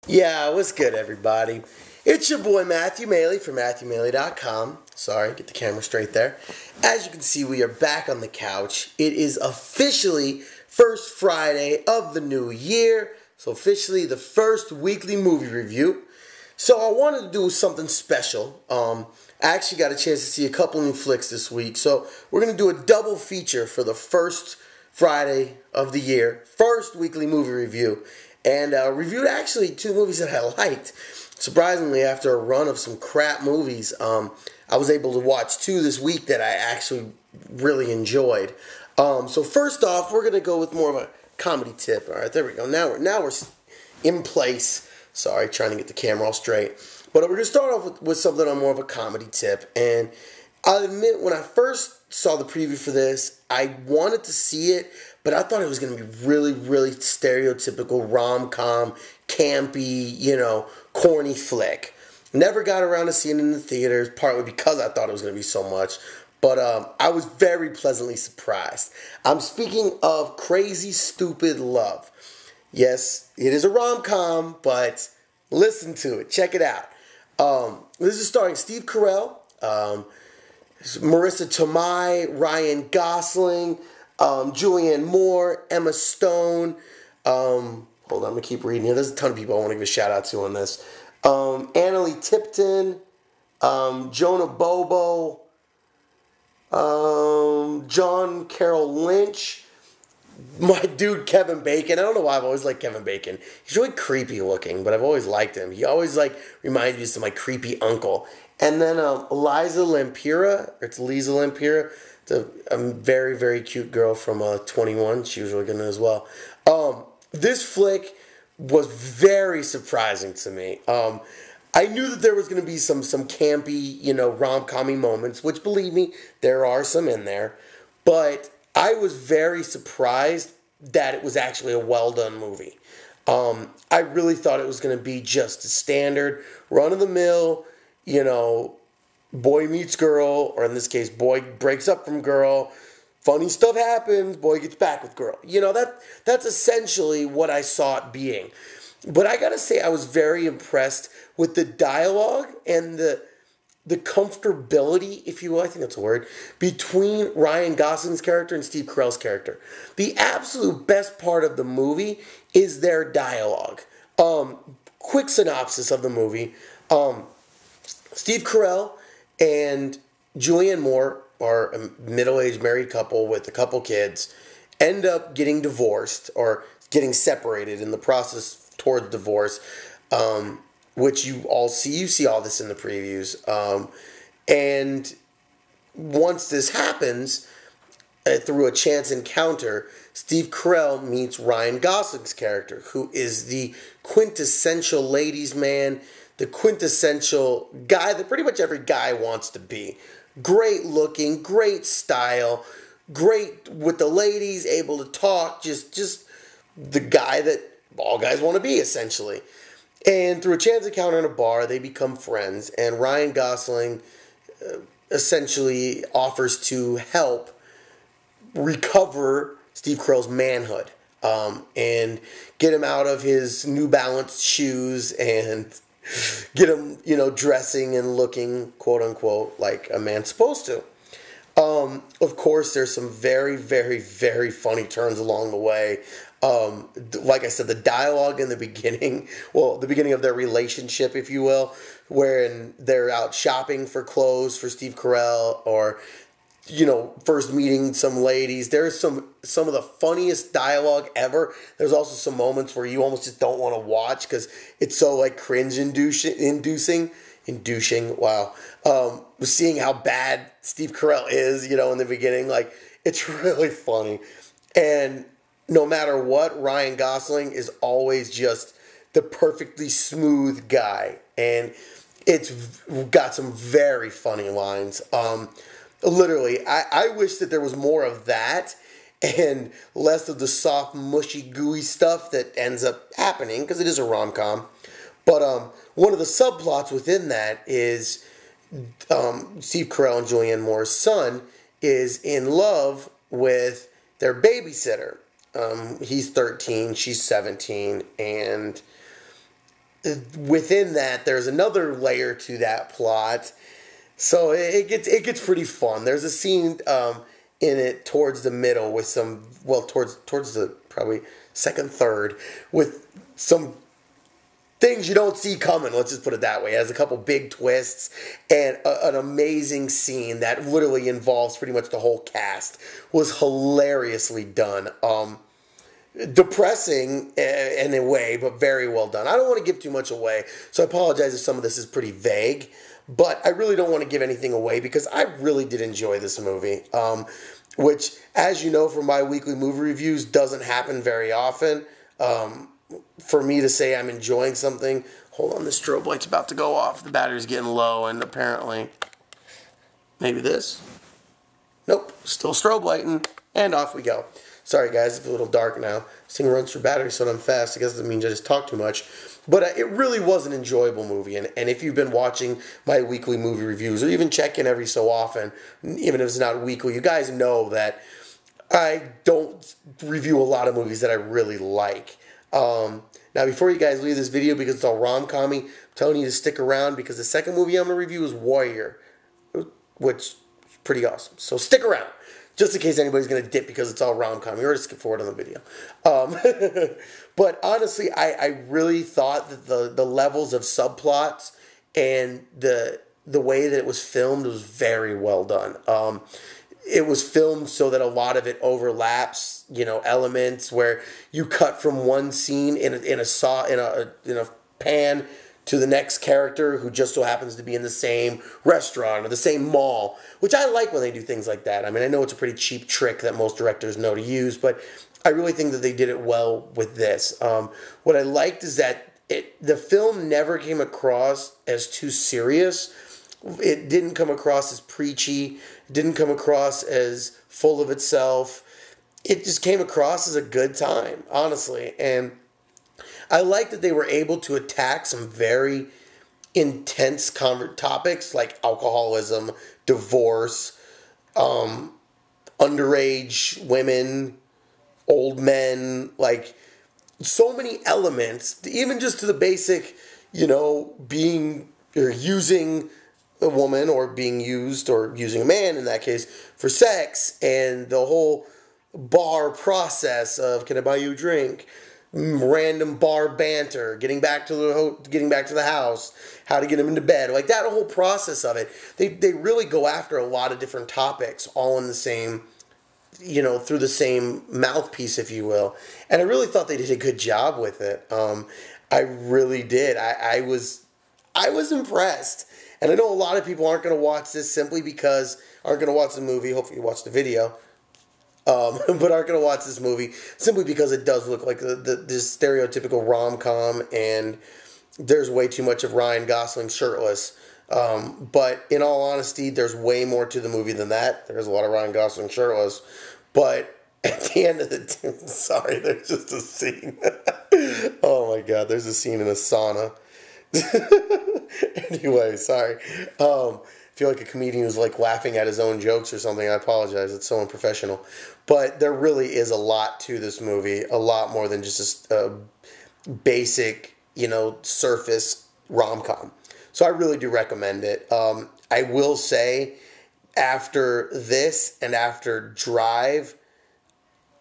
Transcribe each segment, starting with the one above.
Yeah, what's good, everybody? It's your boy Matthew Maley from MatthewMaley.com. Sorry, get the camera straight there. As you can see, we are back on the couch. It is officially first Friday of the new year, so officially the first weekly movie review. So I wanted to do something special. I actually got a chance to see a couple new flicks this week, so we're going to do a double feature for the first Friday of the year, first weekly movie review, and reviewed actually two movies that I liked. Surprisingly, after a run of some crap movies, I was able to watch two this week that I actually really enjoyed. So first off, we're going to go with more of a comedy tip. All right, there we go. Now we're in place. Sorry, trying to get the camera all straight. But we're going to start off with something on more of a comedy tip. And I'll admit, when I first saw the preview for this, I wanted to see it, but I thought it was going to be really, really stereotypical rom-com, campy, corny flick. Never got around to seeing it in the theaters, partly because I thought it was going to be so much. But I was very pleasantly surprised. I'm speaking of Crazy Stupid Love. Yes, it is a rom-com, but listen to it. Check it out. This is starring Steve Carell, Marissa Tomei, Ryan Gosling, Julianne Moore, Emma Stone. Hold on, I'm going to keep reading here. There's a ton of people I want to give a shout out to on this. Annalie Tipton, Jonah Bobo, John Carroll Lynch, my dude Kevin Bacon. I don't know why I've always liked Kevin Bacon. He's really creepy looking, but I've always liked him. He always reminds me of my creepy uncle. And then Liza Lampiera, it's Lisa Lampiera. It's a very, very cute girl from 21. She was really good in it as well. This flick was very surprising to me. I knew that there was going to be some campy, rom-commy moments, which, believe me, there are some in there. But I was very surprised that it was actually a well-done movie. I really thought it was going to be just a standard, run-of-the-mill, boy meets girl, or in this case, boy breaks up from girl, funny stuff happens, boy gets back with girl. That's essentially what I saw it being. But I gotta say, I was very impressed with the dialogue and the comfortability, if you will, I think that's a word, between Ryan Gosling's character and Steve Carell's character. The absolute best part of the movie is their dialogue. Quick synopsis of the movie. Steve Carell and Julianne Moore are a middle-aged married couple with a couple kids, end up getting divorced or getting separated in the process towards divorce, which you all see. You see all this in the previews. And once this happens, through a chance encounter, Steve Carell meets Ryan Gosling's character, who is the quintessential ladies' man, the quintessential guy that pretty much every guy wants to be. Great looking, great style, great with the ladies, able to talk, just the guy that all guys want to be, essentially. And through a chance encounter in a bar, they become friends, and Ryan Gosling essentially offers to help recover Steve Carell's manhood and get him out of his New Balance shoes and get him, dressing and looking, quote unquote, like a man's supposed to. Of course, there's some very, very, very funny turns along the way. Like I said, the dialogue in the beginning, the beginning of their relationship, if you will, wherein they're out shopping for clothes for Steve Carell, or first meeting some ladies. There's some of the funniest dialogue ever. There's also some moments where you almost just don't want to watch because it's so cringe inducing. Wow. Seeing how bad Steve Carell is, in the beginning, it's really funny. And no matter what, Ryan Gosling is always just the perfectly smooth guy. And it's got some very funny lines. Literally, I wish that there was more of that and less of the soft, mushy, gooey stuff that ends up happening, because it is a rom-com. But one of the subplots within that is Steve Carell and Julianne Moore's son is in love with their babysitter. He's 13, she's 17, and within that, there's another layer to that plot. So it gets pretty fun. There's a scene in it towards the middle with some, well, towards the probably second third, with some things you don't see coming. Let's just put it that way. It has a couple big twists and an amazing scene that literally involves pretty much the whole cast. Was hilariously done. Depressing in a way, but very well done. I don't want to give too much away, so I apologize if some of this is pretty vague, but I really don't want to give anything away because I really did enjoy this movie, which, as you know from my weekly movie reviews, doesn't happen very often. For me to say I'm enjoying something, hold on, the strobe light's about to go off. The battery's getting low, and apparently, maybe this? Nope, still strobe lighting, and off we go. Sorry guys, it's a little dark now. This thing runs through battery so I'm fast. I guess that means I just talk too much. But it really was an enjoyable movie. And if you've been watching my weekly movie reviews, or even check in every so often, even if it's not weekly, you guys know that I don't review a lot of movies that I really like. Now, before you guys leave this video, because it's all rom-com-y, I'm telling you to stick around because the second movie I'm going to review is Warrior, which is pretty awesome. So stick around. Just in case anybody's going to dip because it's all rom-com. You already skip forward on the video. But honestly, I really thought that the levels of subplots and the way that it was filmed was very well done. It was filmed so that a lot of it overlaps, elements where you cut from one scene in a pan to the next character who just so happens to be in the same restaurant or the same mall, which I like when they do things like that. I mean, I know it's a pretty cheap trick that most directors know to use, but I really think that they did it well with this. What I liked is that the film never came across as too serious. It didn't come across as preachy. It didn't come across as full of itself. It just came across as a good time, honestly. And I like that they were able to attack some very intense topics like alcoholism, divorce, underage women, old men, like so many elements, even just to the basic, being or using a woman or being used or using a man in that case for sex, and the whole bar process of, can I buy you a drink? Random bar banter, getting back to the house, how to get him into bed, like that whole process of it. They really go after a lot of different topics, all in the same, through the same mouthpiece, if you will. And I really thought they did a good job with it. I really did. I was impressed. And I know a lot of people aren't going to watch this aren't going to watch the movie. Hopefully you watch the video. But aren't going to watch this movie simply because it does look like this stereotypical rom-com, and there's way too much of Ryan Gosling shirtless. But in all honesty, there's way more to the movie than that. There's a lot of Ryan Gosling shirtless. But at the end of the day, sorry, there's just a scene. Oh my God, there's a scene in a sauna. Anyway, sorry. I feel like a comedian who's like laughing at his own jokes or something. I apologize. It's so unprofessional. But there really is a lot to this movie. A lot more than just a basic, surface rom-com. So I really do recommend it. I will say, after this and after Drive,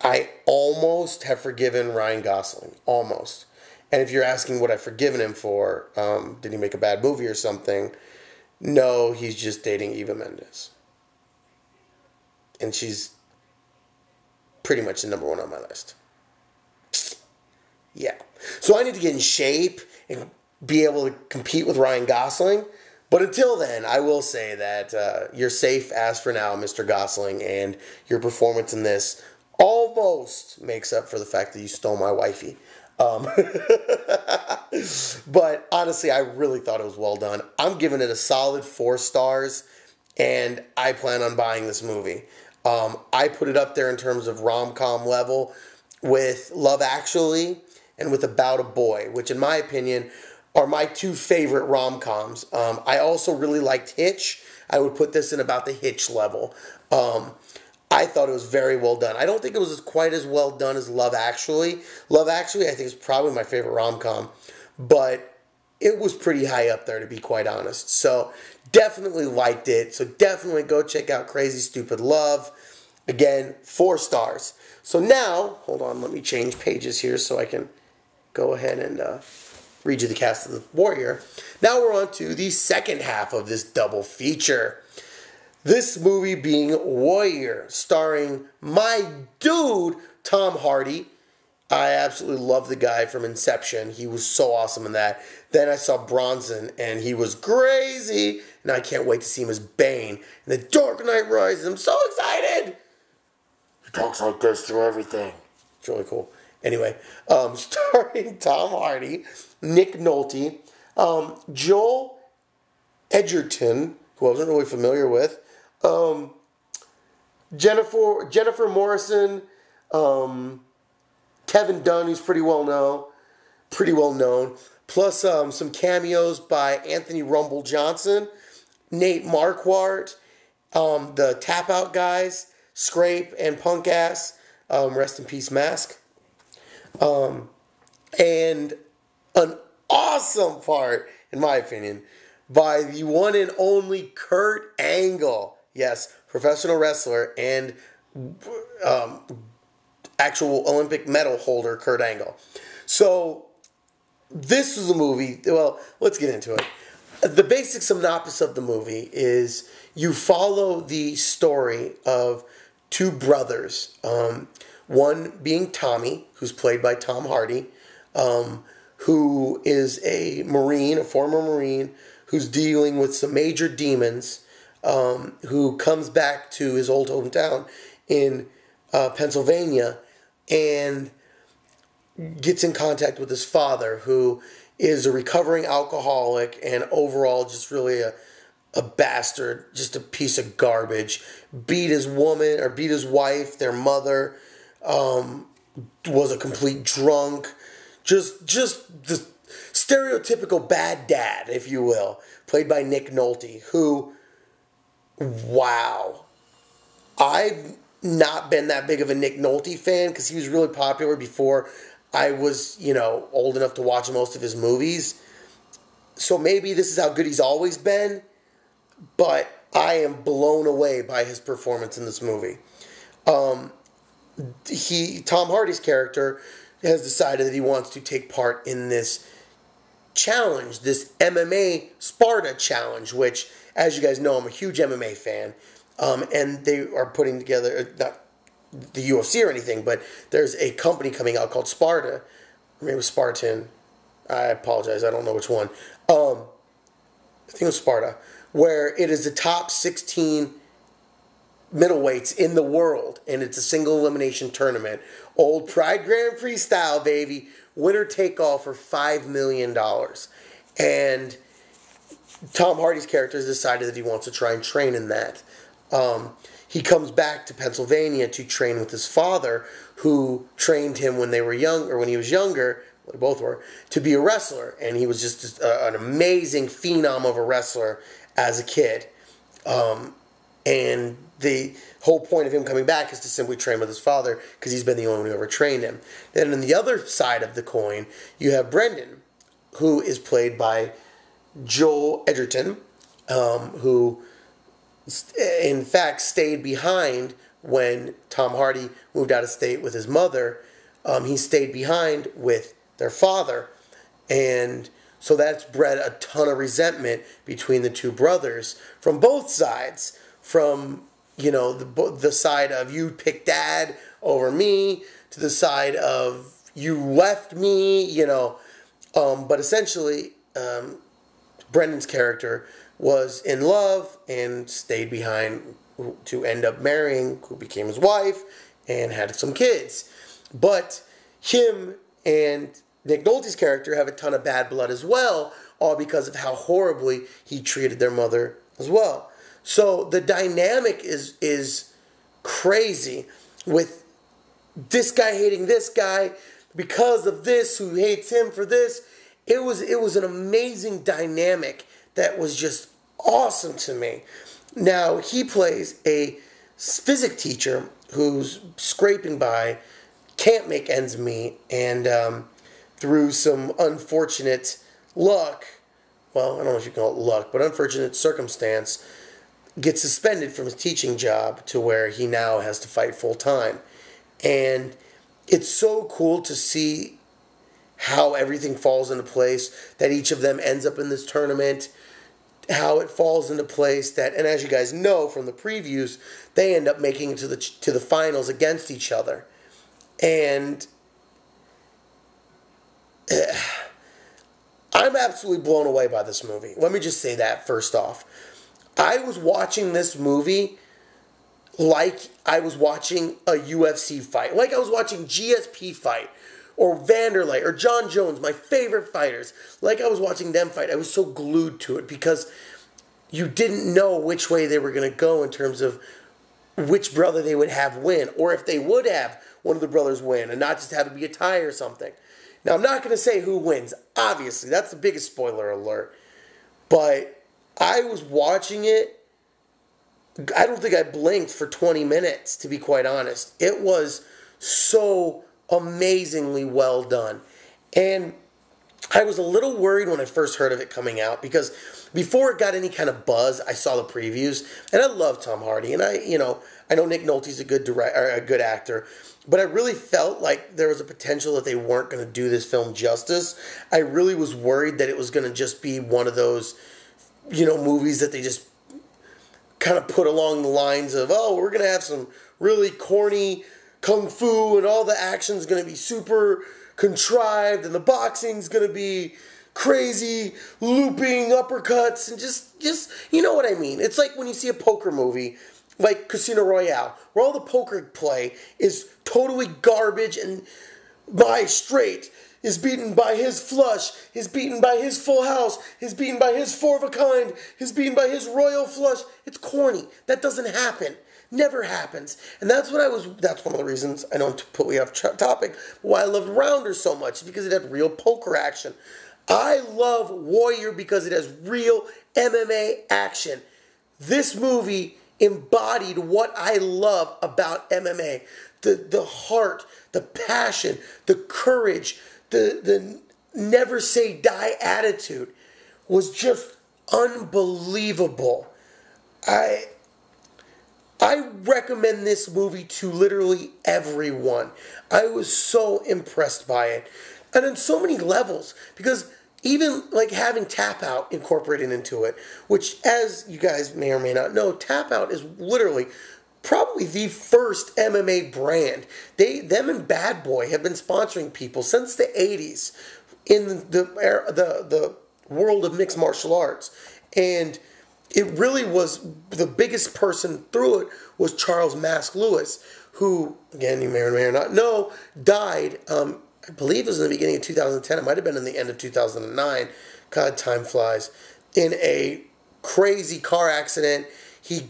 I almost have forgiven Ryan Gosling. Almost. And if you're asking what I've forgiven him for, did he make a bad movie or something? No, he's just dating Eva Mendes. And she's pretty much the number one on my list. Yeah. So I need to get in shape and be able to compete with Ryan Gosling. But until then, I will say that you're safe as for now, Mr. Gosling, and your performance in this almost makes up for the fact that you stole my wifey. But honestly, I really thought it was well done. I'm giving it a solid 4 stars, and I plan on buying this movie. I put it up there in terms of rom-com level with Love Actually and with About a Boy, which in my opinion are my 2 favorite rom-coms. I also really liked Hitch. I would put this in about the Hitch level. I thought it was very well done. I don't think it was quite as well done as Love Actually. Love Actually, I think, is probably my favorite rom-com. But it was pretty high up there, to be quite honest. So definitely liked it. So definitely go check out Crazy Stupid Love. Again, 4 stars. So now, hold on, let me change pages here so I can go ahead and read you the cast of The Warrior. Now we're on to the second half of this double feature. This movie being Warrior, starring my dude, Tom Hardy. I absolutely love the guy from Inception. He was so awesome in that. Then I saw Bronson, and he was crazy. And I can't wait to see him as Bane in The Dark Knight Rises. I'm so excited. He talks like this through everything. It's really cool. Anyway, starring Tom Hardy, Nick Nolte, Joel Edgerton, who I wasn't really familiar with, Jennifer Morrison, Kevin Dunn, who's pretty well known, plus some cameos by Anthony Rumble Johnson, Nate Marquardt, the Tap Out guys, Scrape and Punk Ass, rest in peace Mask, and an awesome part, in my opinion, by the one and only Kurt Angle. Yes, professional wrestler and actual Olympic medal holder Kurt Angle. So this is a movie, well, let's get into it. The basic synopsis of the movie is you follow the story of 2 brothers. One being Tommy, who's played by Tom Hardy, who is a Marine, a former Marine, who's dealing with some major demons, who comes back to his old hometown in Pennsylvania and gets in contact with his father, who is a recovering alcoholic and overall just really a bastard, just a piece of garbage. Beat his wife, their mother, was a complete drunk. Just the stereotypical bad dad, if you will, played by Nick Nolte, who, wow. I've not been that big of a Nick Nolte fan because he was really popular before I was, old enough to watch most of his movies. So maybe this is how good he's always been, but I am blown away by his performance in this movie. Tom Hardy's character has decided that he wants to take part in this challenge, this MMA Sparta challenge, which, as you guys know, I'm a huge MMA fan. And they are putting together, not the UFC or anything, but there's a company coming out called Sparta. Maybe it was Spartan. I apologize, I don't know which one. I think it was Sparta, where it is the top 16 middleweights in the world, and it's a single elimination tournament. Old Pride Grand Prix style, baby. Winner take all for $5 million. And Tom Hardy's character has decided that he wants to try and train in that. He comes back to Pennsylvania to train with his father, who trained him when they were young, or when he was younger, they both were, to be a wrestler. And he was just an amazing phenom of a wrestler as a kid. And the whole point of him coming back is to simply train with his father, because he's been the only one who ever trained him. Then on the other side of the coin, you have Brendan, who is played by Joel Edgerton, who in fact stayed behind when Tom Hardy moved out of state with his mother. He stayed behind with their father, and so that's bred a ton of resentment between the 2 brothers from both sides. From the side of you picked dad over me, to the side of you left me, but essentially Brendan's character was in love and stayed behind to end up marrying who became his wife and had some kids. But him and Nick Nolte's character have a ton of bad blood as well, all because of how horribly he treated their mother as well. So the dynamic is crazy, with this guy hating this guy because of this, who hates him for this. It was an amazing dynamic that was just awesome to me. Now, he plays a physics teacher who's scraping by, can't make ends meet, and through some unfortunate luck, well, I don't know if you call it luck, but unfortunate circumstance, gets suspended from his teaching job to where he now has to fight full time. And it's so cool to see how everything falls into place, that each of them ends up in this tournament, how it falls into place that, and as you guys know from the previews, they end up making it to the finals against each other. And I'm absolutely blown away by this movie. Let me just say that first off. I was watching this movie like I was watching a UFC fight, like I was watching GSP fight, or Vanderlei, or John Jones, my favorite fighters, like I was watching them fight. I was so glued to it because you didn't know which way they were going to go in terms of which brother they would have win, or if they would have one of the brothers win and not just have it be a tie or something. Now, I'm not going to say who wins. Obviously, that's the biggest spoiler alert. But I was watching it. I don't think I blinked for 20 minutes, to be quite honest. It was so amazingly well done. And I was a little worried when I first heard of it coming out, because before it got any kind of buzz, I saw the previews, and I love Tom Hardy, and I know Nick Nolte's a good actor, but I really felt like there was a potential that they weren't going to do this film justice. I really was worried that it was going to just be one of those, movies that they just kind of put along the lines of, oh, we're going to have some really corny kung fu and all the action's going to be super contrived and the boxing's going to be crazy looping uppercuts and just you know what I mean. It's like when you see a poker movie like Casino Royale, where all the poker play is totally garbage and by straight is beaten by his flush, is beaten by his full house, is beaten by his four of a kind, is beaten by his royal flush. It's corny. That doesn't happen. Never happens. And that's one of the reasons, I don't put me off topic, why I loved Rounder so much, because it had real poker action. I love Warrior because it has real MMA action. This movie embodied what I love about MMA. The heart, the passion, the courage, the never say die attitude was just unbelievable. I recommend this movie to literally everyone. I was so impressed by it. And on so many levels, because even like having Tap Out incorporated into it, which, as you guys may or may not know, Tap Out is literally probably the first MMA brand. Them and Bad Boy have been sponsoring people since the 80s in the world of mixed martial arts. And it really was, the biggest person through it was Charles Mask Lewis, who, again, you may or may not know, died, I believe it was in the beginning of 2010. It might have been in the end of 2009. God, time flies. In a crazy car accident. He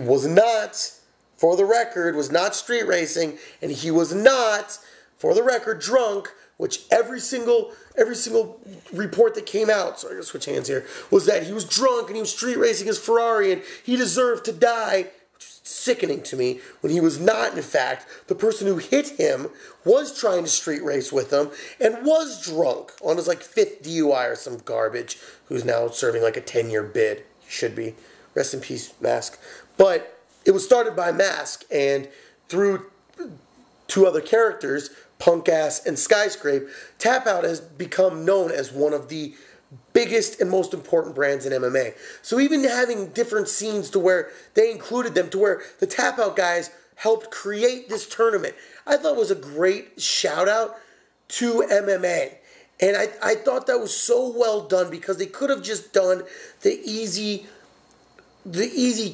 was not, for the record, was not street racing, and he was not, for the record, drunk, which every single report that came out, sorry, I'm going to switch hands here, was that he was drunk and he was street racing his Ferrari and he deserved to die, which is sickening to me, when he was not, in fact. The person who hit him was trying to street race with him and was drunk on his, 5th DUI or some garbage, who's now serving a 10-year bid. He should be. Rest in peace, Mask. But it was started by Mask, and through two other characters, Punk Ass and Skyscrape, Tap Out has become known as one of the biggest and most important brands in MMA. So even having different scenes to where they included them, to where the Tap Out guys helped create this tournament, I thought was a great shout out to MMA. And I thought that was so well done, because they could have just done the easy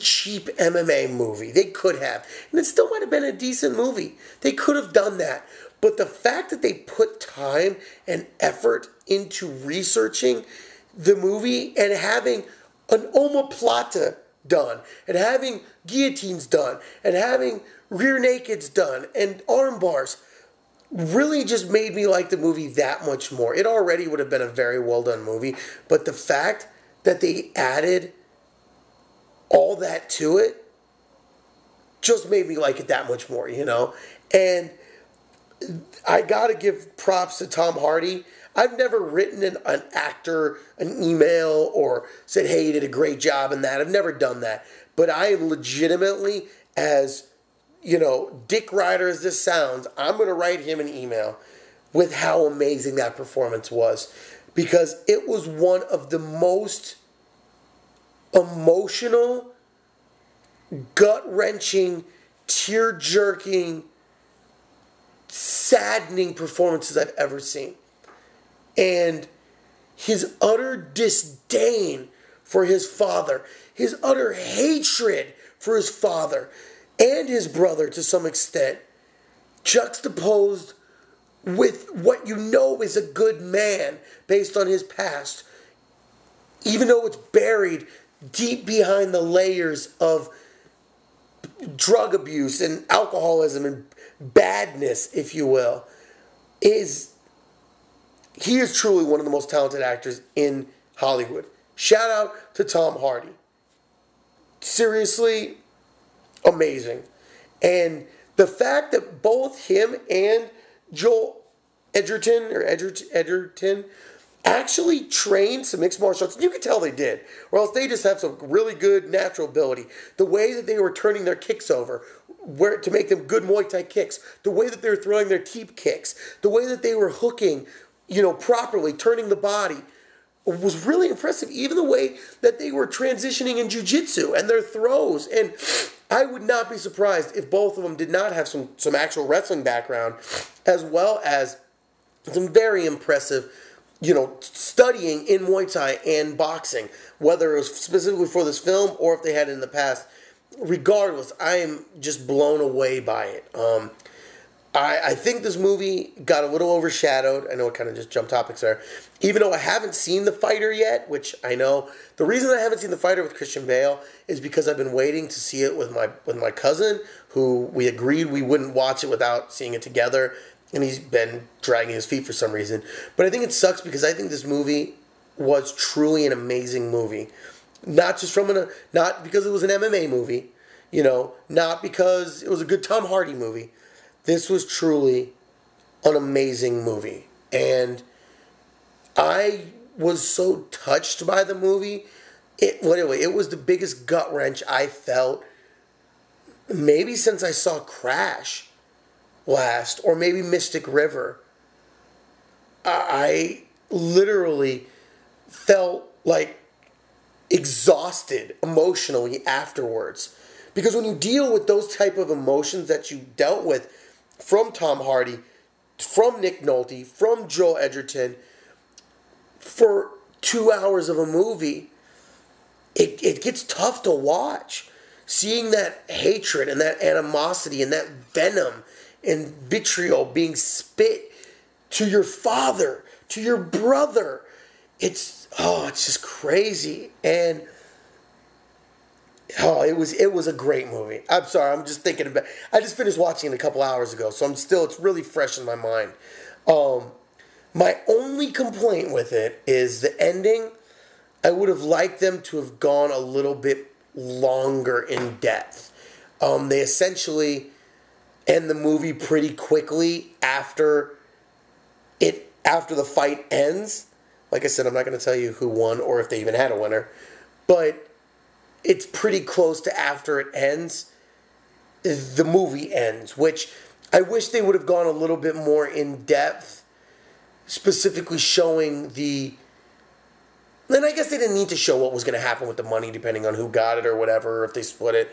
cheap MMA movie. They could have. And it still might have been a decent movie. They could have done that. But the fact that they put time and effort into researching the movie and having an omoplata done, and having guillotines done, and having rear nakeds done, and arm bars, really just made me like the movie that much more. It already would have been a very well done movie, but the fact that they added all that to it just made me like it that much more, And I gotta give props to Tom Hardy. I've never written an actor an email or said, hey, you did a great job in that. I've never done that. But I am legitimately, as, dick rider as this sounds, I'm going to write him an email with how amazing that performance was. Because it was one of the most emotional, gut-wrenching, tear-jerking, saddening performances I've ever seen. And his utter disdain for his father, his utter hatred for his father and his brother to some extent, juxtaposed with what you know is a good man based on his past, even though it's buried deep behind the layers of drug abuse and alcoholism and badness, if you will, he is truly one of the most talented actors in Hollywood. Shout out to Tom Hardy. Seriously, amazing. And the fact that both him and Joel Edgerton actually trained some mixed martial arts. You can tell they did, or else they just have some really good natural ability. The way that they were turning their kicks over, to make them good Muay Thai kicks, the way that they were throwing their teep kicks, the way that they were hooking, properly, turning the body, was really impressive. Even the way that they were transitioning in jiu-jitsu and their throws. And I would not be surprised if both of them did not have some actual wrestling background, as well as some very impressive, studying in Muay Thai and boxing, whether it was specifically for this film or if they had it in the past. Regardless, I am just blown away by it. I think this movie got a little overshadowed. I know it kind of just jumped topics there. Even though I haven't seen The Fighter yet, which I know the reason I haven't seen The Fighter with Christian Bale is because I've been waiting to see it with my cousin, who we agreed we wouldn't watch it without seeing it together, and he's been dragging his feet for some reason. But I think it sucks because I think this movie was truly an amazing movie. Not because it was an MMA movie, not because it was a good Tom Hardy movie. This was truly an amazing movie. And I was so touched by the movie. It was the biggest gut wrench I felt maybe since I saw Crash last, or maybe Mystic River. I literally felt like exhausted emotionally afterwards. Because when you deal with those type of emotions that you dealt with from Tom Hardy, from Nick Nolte, from Joel Edgerton, for 2 hours of a movie, it gets tough to watch. Seeing that hatred and that animosity and that venom and vitriol being spit to your father, to your brother, it's just crazy. And it was a great movie. I'm sorry, I'm just thinking about. I just finished watching it a couple hours ago, so it's really fresh in my mind. My only complaint with it is the ending. I would have liked them to have gone a little bit longer in depth. They essentially end the movie pretty quickly after the fight ends. Like I said, I'm not going to tell you who won or if they even had a winner, but it's pretty close to after it ends. The movie ends, which I wish they would have gone a little bit more in depth, specifically showing the. Then I guess they didn't need to show what was going to happen with the money, depending on who got it or whatever, or if they split it.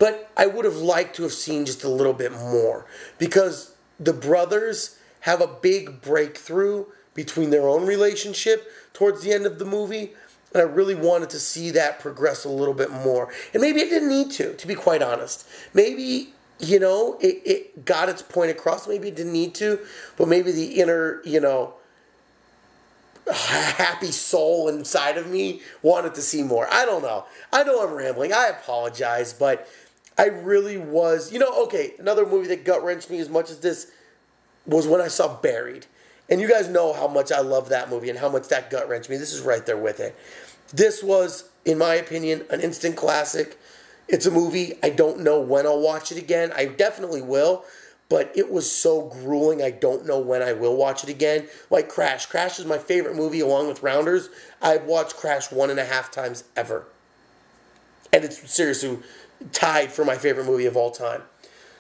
But I would have liked to have seen just a little bit more, because the brothers have a big breakthrough between their own relationship towards the end of the movie, and I really wanted to see that progress a little bit more. And maybe it didn't need to be quite honest. Maybe, it got its point across. Maybe it didn't need to, but maybe the inner, happy soul inside of me wanted to see more. I don't know. I know I'm rambling. I apologize, but I really was. Okay, another movie that gut-wrenched me as much as this was when I saw Buried. And you guys know how much I love that movie and how much that gut-wrenched me. This is right there with it. This was, in my opinion, an instant classic. It's a movie. I don't know when I'll watch it again. I definitely will. but it was so grueling, I don't know when I will watch it again. Like Crash. Crash is my favorite movie along with Rounders. I've watched Crash 1.5 times ever. And it's seriously tied for my favorite movie of all time.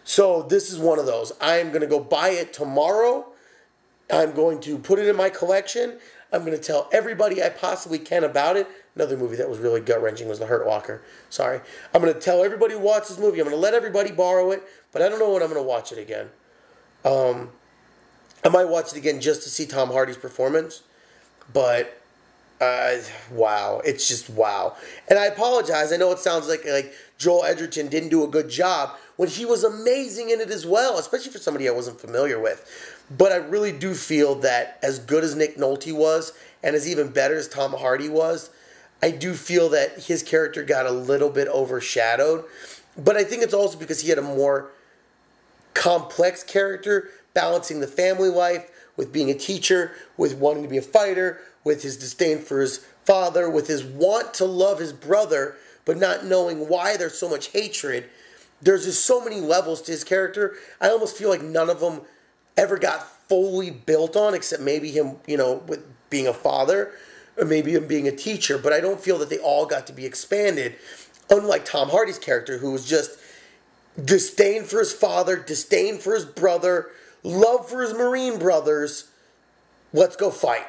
So this is one of those. I am going to go buy it tomorrow. I'm going to put it in my collection. I'm going to tell everybody I possibly can about it. Another movie that was really gut-wrenching was The Hurt Locker. Sorry. I'm going to tell everybody who watched this movie. I'm going to let everybody borrow it, but I don't know when I'm going to watch it again. I might watch it again just to see Tom Hardy's performance, but wow. It's just wow. And I apologize. I know it sounds like Joel Edgerton didn't do a good job when he was amazing in it as well, especially for somebody I wasn't familiar with. But I really do feel that as good as Nick Nolte was, and as even better as Tom Hardy was, I do feel that his character got a little bit overshadowed. But I think it's also because he had a more complex character, balancing the family life with being a teacher, with wanting to be a fighter, with his disdain for his father, with his want to love his brother, but not knowing why there's so much hatred. There's just so many levels to his character. I almost feel like none of them ever got fully built on, except maybe him, with being a father, or maybe him being a teacher. But I don't feel that they all got to be expanded, unlike Tom Hardy's character, who was just disdain for his father, disdain for his brother, love for his Marine brothers. Let's go fight.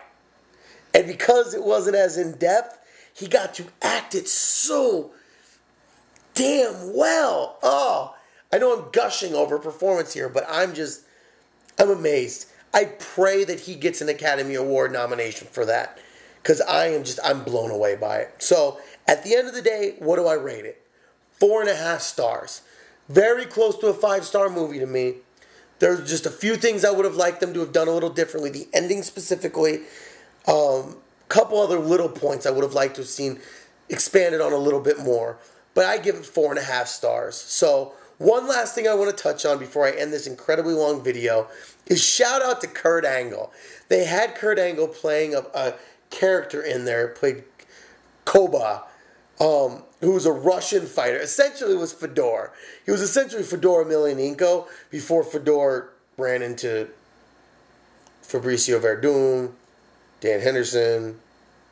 And because it wasn't as in-depth, he got to act it so damn well. Oh, I know I'm gushing over performance here, but I'm amazed. I pray that he gets an Academy Award nomination for that, because I'm blown away by it. So at the end of the day, what do I rate it? 4.5 stars. Very close to a 5-star movie to me. There's just a few things I would have liked them to have done a little differently. The ending specifically. Couple other little points I would have liked to have seen expanded on a little bit more. But I give it 4.5 stars. So one last thing I want to touch on before I end this incredibly long video is shout out to Kurt Angle. They had Kurt Angle playing a character in there, played Koba, who was a Russian fighter. Essentially was Fedor. He was essentially Fedor Emelianenko before Fedor ran into Fabricio Verdun, Dan Henderson.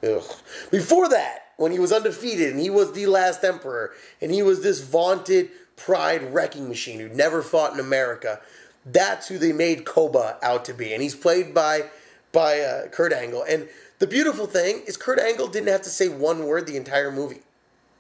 Ugh. Before that, when he was undefeated and he was the last emperor and he was this vaunted pride wrecking machine who never fought in America, that's who they made Koba out to be. And he's played by Kurt Angle. And the beautiful thing is Kurt Angle didn't have to say one word the entire movie.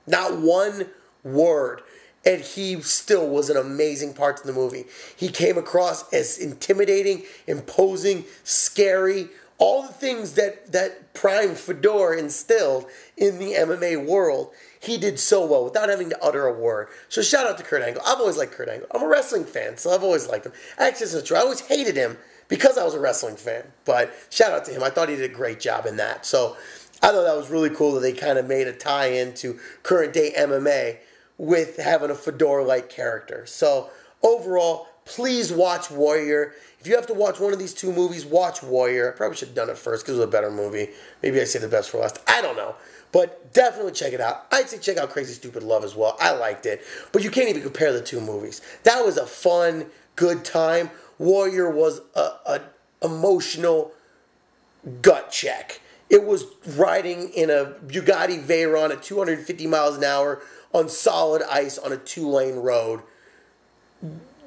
Not one word. And he still was an amazing part in the movie. He came across as intimidating, imposing, scary, all the things that Prime Fedor instilled in the MMA world. He did so well without having to utter a word. So shout out to Kurt Angle. I've always liked Kurt Angle. I'm a wrestling fan, so I've always liked him. Actually, it's true. I always hated him because I was a wrestling fan. But shout out to him. I thought he did a great job in that. So I thought that was really cool that they kind of made a tie-in to current day MMA with having a Fedor-like character. So overall, please watch Warrior. If you have to watch one of these two movies, watch Warrior. I probably should have done it first because it was a better movie. Maybe I saved the best for last. I don't know. But definitely check it out. I'd say check out Crazy Stupid Love as well. I liked it. But you can't even compare the two movies. That was a fun, good time. Warrior was an emotional gut check. It was riding in a Bugatti Veyron at 250 miles an hour on solid ice on a 2-lane road.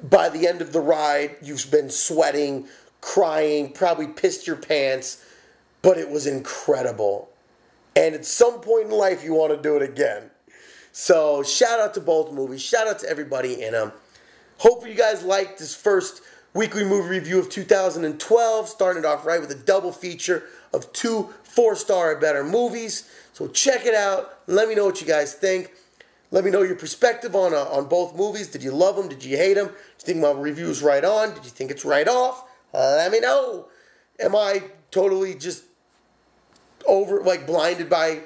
By the end of the ride, you've been sweating, crying, probably pissed your pants, but it was incredible. And at some point in life, you want to do it again. So shout out to both movies. Shout out to everybody in them. Hopefully you guys liked this first weekly movie review of 2012. Starting it off right with a double feature of 2 4-star or better movies. So check it out. Let me know what you guys think. Let me know your perspective on both movies. Did you love them? Did you hate them? Did you think my review is right on? Did you think it's right off? Let me know. Am I totally just blinded by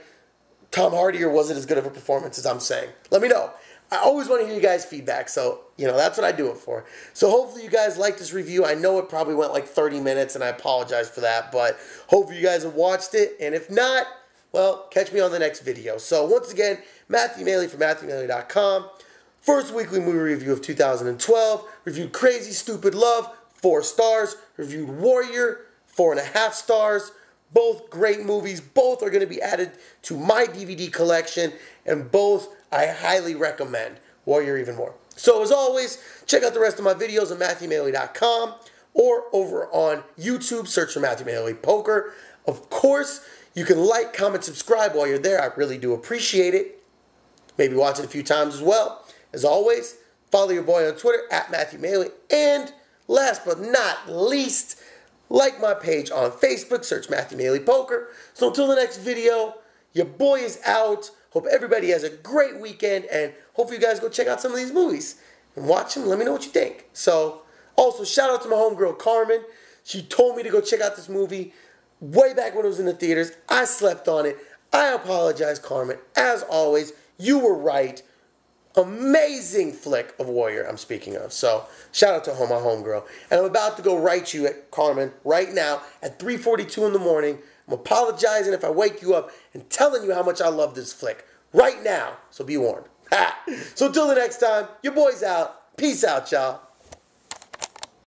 Tom Hardy, or was it as good of a performance as I'm saying? Let me know. I always want to hear you guys' feedback, so, that's what I do it for. So hopefully you guys like this review. I know it probably went like 30 minutes, and I apologize for that, but hopefully you guys have watched it, and if not, well, catch me on the next video. So once again, Matthew Maley from MatthewMaley.com. First weekly movie review of 2012. Reviewed Crazy Stupid Love, 4 stars. Reviewed Warrior, 4.5 stars. Both great movies. Both are going to be added to my DVD collection. And both I highly recommend. Warrior even more. So as always, check out the rest of my videos at MatthewMailey.com or over on YouTube. Search for Matthew Mailey Poker. Of course, you can like, comment, subscribe while you're there. I really do appreciate it. Maybe watch it a few times as well. As always, follow your boy on Twitter at Matthew Mailey. And last but not least, like my page on Facebook. Search Matthew Mailey Poker. So until the next video, your boy is out. Hope everybody has a great weekend. And hopefully you guys go check out some of these movies. And watch them. Let me know what you think. So, also, shout out to my homegirl, Carmen. She told me to go check out this movie way back when it was in the theaters. I slept on it. I apologize, Carmen. As always, you were right. Amazing flick of Warrior I'm speaking of. So, shout out to my homegirl. And I'm about to go write you at Carmen right now at 3:42 in the morning. I'm apologizing if I wake you up and telling you how much I love this flick right now. So be warned. So until the next time, your boy's out. Peace out, y'all.